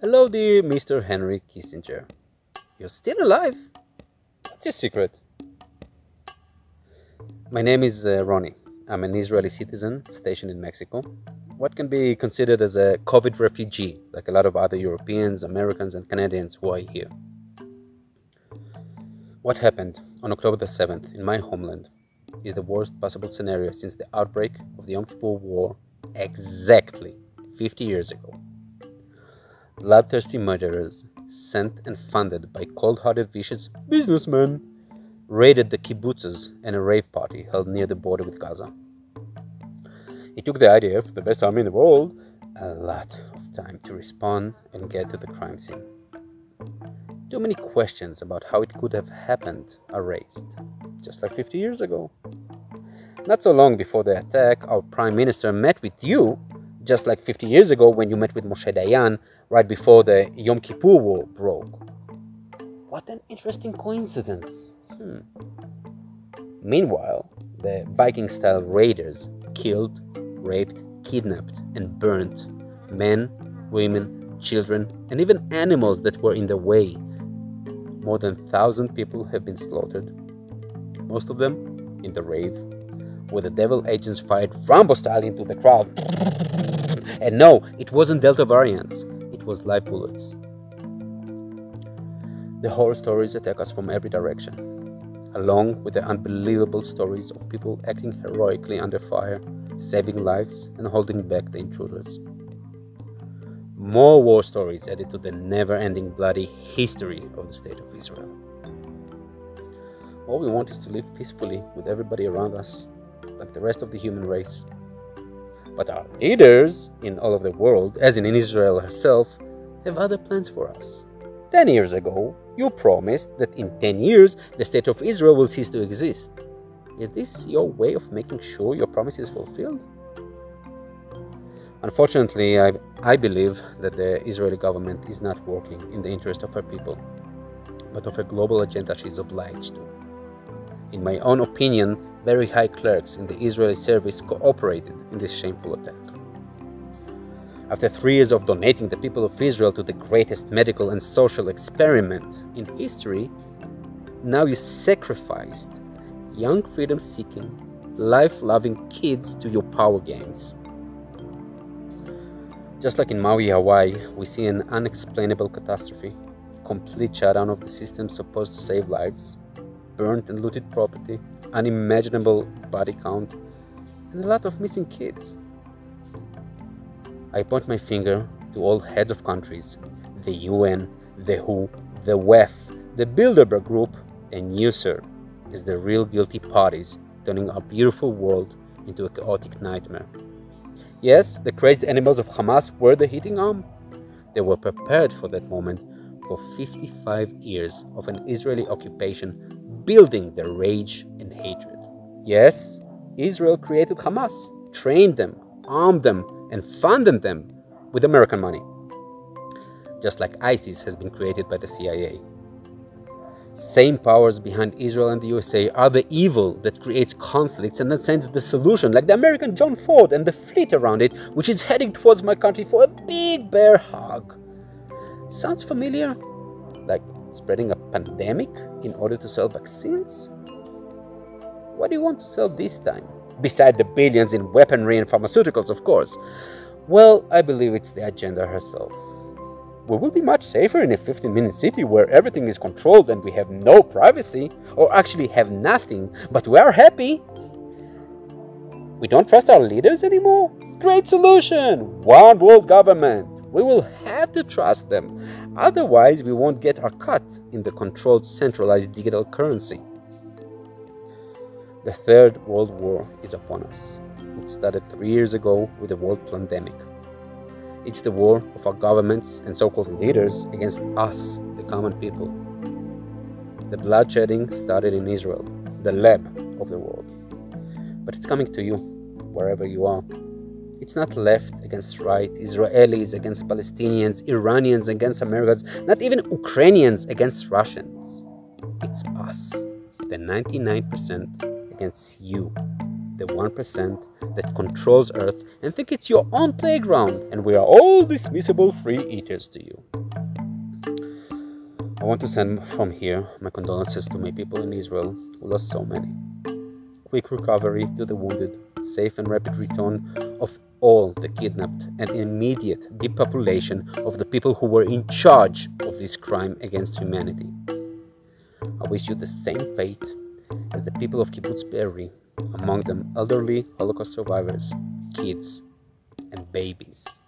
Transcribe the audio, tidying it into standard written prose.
Hello, dear Mr. Henry Kissinger. You're still alive? What's your secret? My name is Ronnie. I'm an Israeli citizen stationed in Mexico. What can be considered as a COVID refugee, like a lot of other Europeans, Americans, and Canadians who are here. What happened on October the 7th in my homeland is the worst possible scenario since the outbreak of the Yom Kippur War exactly 50 years ago. Bloodthirsty murderers, sent and funded by cold-hearted vicious businessmen, raided the kibbutzes and a rave party held near the border with Gaza. It took the IDF, the best army in the world, a lot of time to respond and get to the crime scene. Too many questions about how it could have happened are raised, just like 50 years ago. Not so long before the attack, our Prime Minister met with you, just like 50 years ago when you met with Moshe Dayan right before the Yom Kippur War broke. What an interesting coincidence. Meanwhile, the Viking-style raiders killed, raped, kidnapped, and burnt men, women, children, and even animals that were in their way. More than 1,000 people have been slaughtered, most of them in the rave, where the devil agents fired Rambo-style into the crowd. And no, it wasn't Delta variants, it was live bullets. The horror stories attack us from every direction, along with the unbelievable stories of people acting heroically under fire, saving lives and holding back the intruders. More war stories added to the never-ending bloody history of the State of Israel. All we want is to live peacefully with everybody around us, like the rest of the human race. But our leaders in all of the world, as in Israel herself, have other plans for us. 10 years ago, you promised that in 10 years, the State of Israel will cease to exist. Is this your way of making sure your promise is fulfilled? Unfortunately, I believe that the Israeli government is not working in the interest of her people, but of a global agenda she is obliged to. In my own opinion, very high clerks in the Israeli service cooperated in this shameful attack. After 3 years of donating the people of Israel to the greatest medical and social experiment in history, now you sacrificed young freedom-seeking, life-loving kids to your power games. Just like in Maui, Hawaii, we see an unexplainable catastrophe, complete shutdown of the system supposed to save lives, burnt and looted property, unimaginable body count, and a lot of missing kids. I point my finger to all heads of countries, the UN, the WHO, the WEF, the Bilderberg Group, and you, sir, as the real guilty parties turning our beautiful world into a chaotic nightmare. Yes, the crazed animals of Hamas were the hitting arm. They were prepared for that moment for 55 years of an Israeli occupation, building their rage and hatred. Yes, Israel created Hamas, trained them, armed them, and funded them with American money. Just like ISIS has been created by the CIA. Same powers behind Israel and the USA are the evil that creates conflicts and then sends the solution, like the American John Ford and the fleet around it, which is heading towards my country for a big bear hug. Sounds familiar? Like spreading a pandemic in order to sell vaccines? What do you want to sell this time? Beside the billions in weaponry and pharmaceuticals, of course. Well, I believe it's the agenda herself. We will be much safer in a 15-minute city where everything is controlled and we have no privacy, or actually have nothing, but we are happy. We don't trust our leaders anymore? Great solution! One world government. We will have to trust them. Otherwise, we won't get our cut in the controlled, centralized digital currency. The Third World War is upon us. It started 3 years ago with a world pandemic. It's the war of our governments and so-called leaders against us, the common people. The bloodshedding started in Israel, the lab of the world. But it's coming to you, wherever you are. It's not left against right, Israelis against Palestinians, Iranians against Americans, not even Ukrainians against Russians. It's us, the 99% against you, the 1% that controls Earth and think it's your own playground and we are all dismissible free eaters to you. I want to send from here my condolences to my people in Israel who lost so many. Quick recovery to the wounded, safe and rapid return of all the kidnapped, and immediate depopulation of the people who were in charge of this crime against humanity. I wish you the same fate as the people of Kibbutz Be'eri, among them elderly Holocaust survivors, kids, and babies.